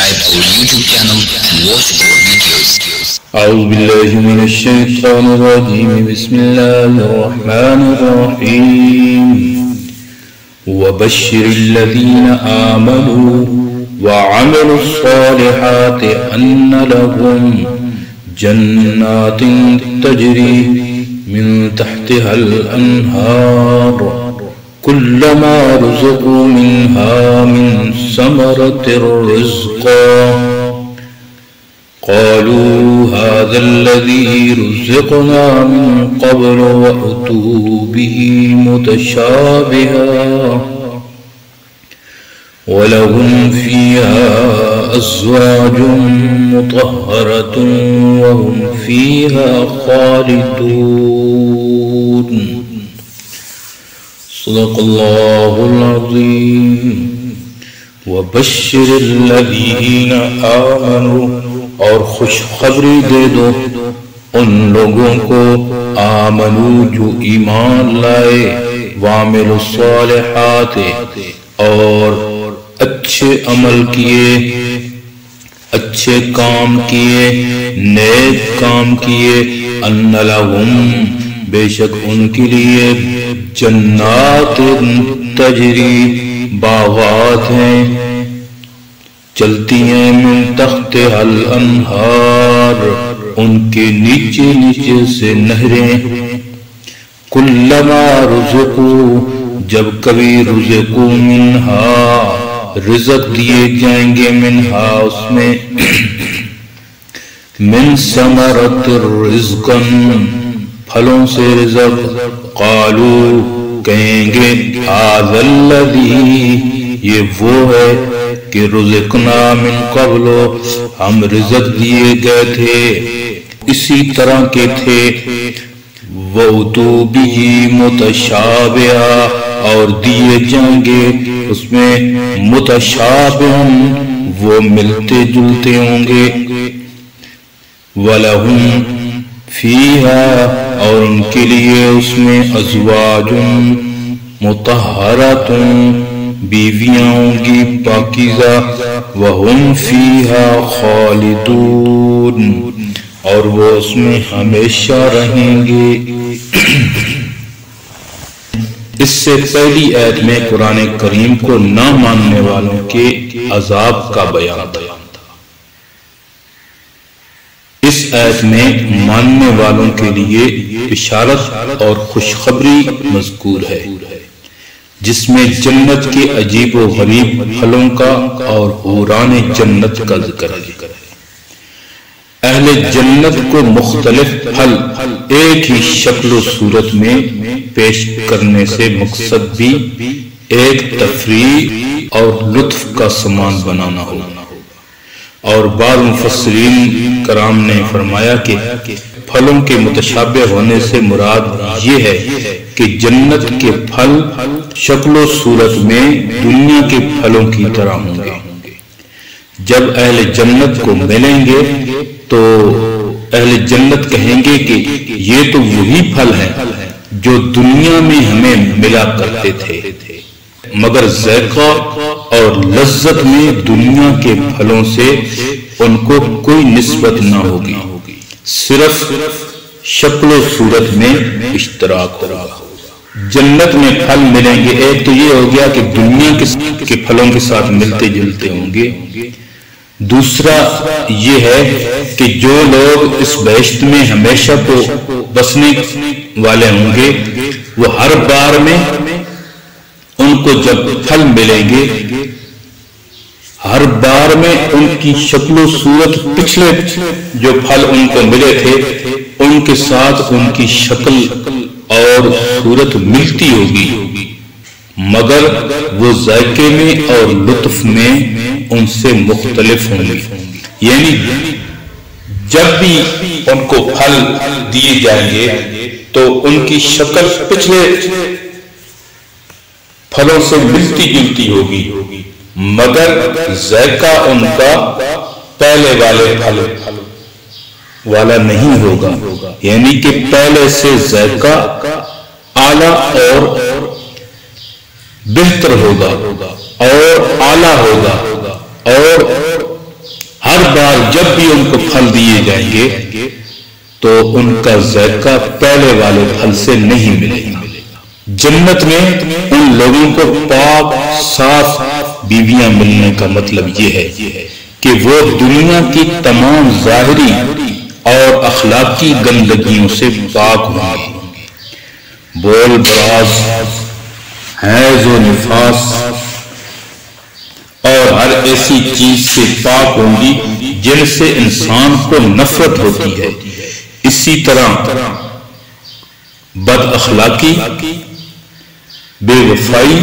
subscribe our YouTube channel and watch more videos. أعوذ بالله من الشيطان الرجيم. بسم الله الرحمن الرحيم. وبشر الذين آمنوا وعملوا الصالحات أن لهم جنات تجري من تحتها الأنهار كلما رزقوا منها من ثمرة رزقا قالوا هذا الذي رزقنا من قبل وأتوا به متشابها ولهم فيها أزواج مطهرة وهم فيها خالدون. صدق الله العظيم. وبشر الذين آمنوا اور خوشخبری دے دو ان لوگوں کو آمنو جو ایمان لائے، وعملوا الصالحات اور اچھے عمل کیے، اچھے کام کیے، نیک کام کیے، ان لہم بے شک ان کے لیے جنات تجری باغات ہیں چلتی ہیں، من تحتها الانہار ان کے نیچے نیچے سے نہریں، کلما رزقوا جب کبھی رزقوا منہا رزق دیے جائیں گے، منہا اس میں، من ثمرۃ رزقا پھلوں سے رزق، قالوا کہیں گے ھذا الذی یہ وہ ہے کہ رزقنا من قبل ہم رزق دیے گئے تھے اسی طرح کے تھے، وَأُتُوا بِهِ مُتَشَابِهًا اور دیے جائیں گے اس میں متشابہن وہ ملتے جلتے ہوں گے، وَلَهُمْ فِيهَا اور ان کے لیے اس میں ازواج مطہرات بیویاں ہوں گی پاکیزہ، وَهُمْ فِيهَا خَالِدُونَ اور وہ اس میں ہمیشہ رہیں گے۔ اس سے پہلی آیت میں قرآن کریم کو نہ ماننے والوں کے عذاب کا بیان تھا، اس آیت میں ماننے والوں کے لیے بشارت اور خوشخبری مذکور ہے، جس میں جنت کے عجیب و غریب پھلوں کا اور حوران جنت کا ذکر ہے۔ اہل جنت کو مختلف پھل ایک ہی شکل و صورت میں پیش کرنے سے مقصد بھی ایک تفریح اور لطف کا سامان بنانا ہوگا، اور بعض مفسرین کرام نے فرمایا کہ پھلوں کے متشابہ ہونے سے مراد یہ ہے کہ جنت کے پھل شکل و صورت میں دنیا کے پھلوں کی طرح ہوں گے۔ جب اہل جنت کو ملیں گے تو اہل جنت کہیں گے کہ یہ تو وہی پھل ہیں جو دنیا میں ہمیں ملا کرتے تھے، مگر ذائقہ اور لذت میں دنیا کے پھلوں سے ان کو کوئی نسبت نہ ہوگی، صرف شکل و صورت میں اشتراک ہوگا۔ جنت میں پھل ملیں گے، ایک تو یہ ہو گیا کہ دنیا کے پھلوں کے ساتھ ملتے جلتے ہوں گے، دوسرا یہ ہے کہ جو لوگ اس بہشت میں ہمیشہ کو بسنے والے ہوں گے وہ ہر بار میں ان کو جب پھل ملیں گے ہر بار میں ان کی شکل و صورت پچھلے جو پھل ان کو ملے تھے ان کے ساتھ ان کی شکل اور صورت ملتی ہوگی، مگر وہ ذائقے میں اور لطف میں ان سے مختلف ہوں گی۔ یعنی جب بھی ان کو پھل دیے جائیں گے تو ان کی شکل پچھلے پھلوں سے ملتی جلتی ہوگی، مگر ذائقہ ان کا پہلے والے پھل والا نہیں ہوگا، یعنی کہ پہلے سے ذائقہ اعلیٰ اور بہتر ہوگا اور اعلیٰ ہوگا اور ہر بار جب بھی ان کو پھل دیے جائیں گے تو ان کا ذائقہ پہلے والے پھل سے نہیں ملے گا۔ جنت میں ان لوگوں کو پاک صاف بیویاں ملنے کا مطلب یہ ہے کہ وہ دنیا کی تمام ظاہری اور اخلاقی گندگیوں سے پاک ہوں گے۔ بول براز، حیض و نفاس اور ہر ایسی چیز سے پاک ہوں گی جن سے انسان کو نفرت ہوتی ہے۔ اسی طرح بد اخلاقی، بے وفائی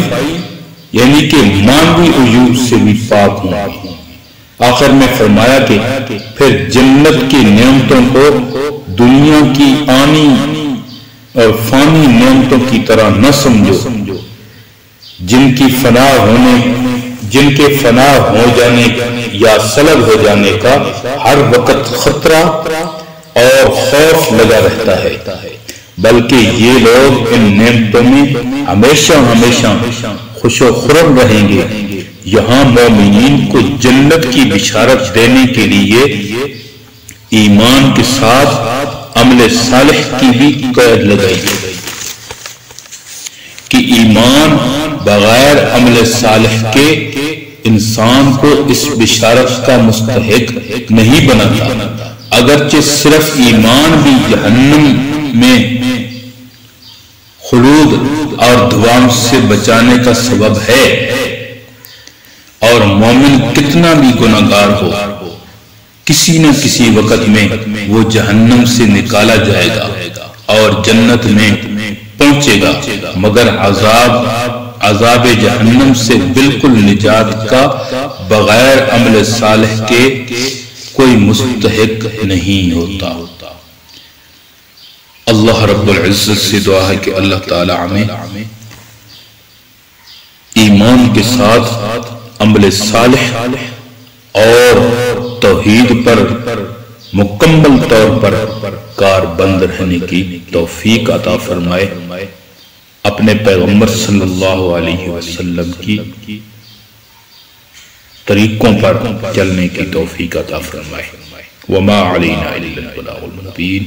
یعنی کہ مانوی عیوب سے بھی پاک ہوں گی۔ آخر میں فرمایا کہ پھر جنت کی نعمتوں کو دنیا کی آنی اور فانی نعمتوں کی طرح نہ سمجھو جن کے فنا ہو جانے یا سلب ہو جانے کا ہر وقت خطرہ اور خوف لگا رہتا ہے، بلکہ یہ لوگ ان نعمتوں میں ہمیشہ خوش و خرم رہیں گے۔ یہاں مومنین کو جنت کی بشارت دینے کے لیے ایمان کے ساتھ عمل صالح کی بھی قید لگائی گئی کہ ایمان بغیر عمل صالح کے انسان کو اس بشارت کا مستحق نہیں بناتا، اگرچہ صرف ایمان بھی جہنم میں خلود اور دوام سے بچانے کا سبب ہے، اور مومن کتنا بھی گناہگار ہو کسی نہ کسی وقت میں وہ جہنم سے نکالا جائے گا اور جنت میں پہنچے گا، مگر عذاب جہنم سے بالکل نجات کا بغیر عمل صالح کے کوئی مستحق نہیں ہوتا۔ اللہ رب العزت سے دعا ہے کہ اللہ تعالی ہمیں ایمان کے ساتھ عمل صالح اور توحید پر مکمل طور پر کاربند رہنے کی توفیق عطا فرمائے، اپنے پیغمبر صلی اللہ علیہ وسلم کی طریقوں پر چلنے کی توفیق عطا فرمائے۔ وما علینا الا البلاغ المبین۔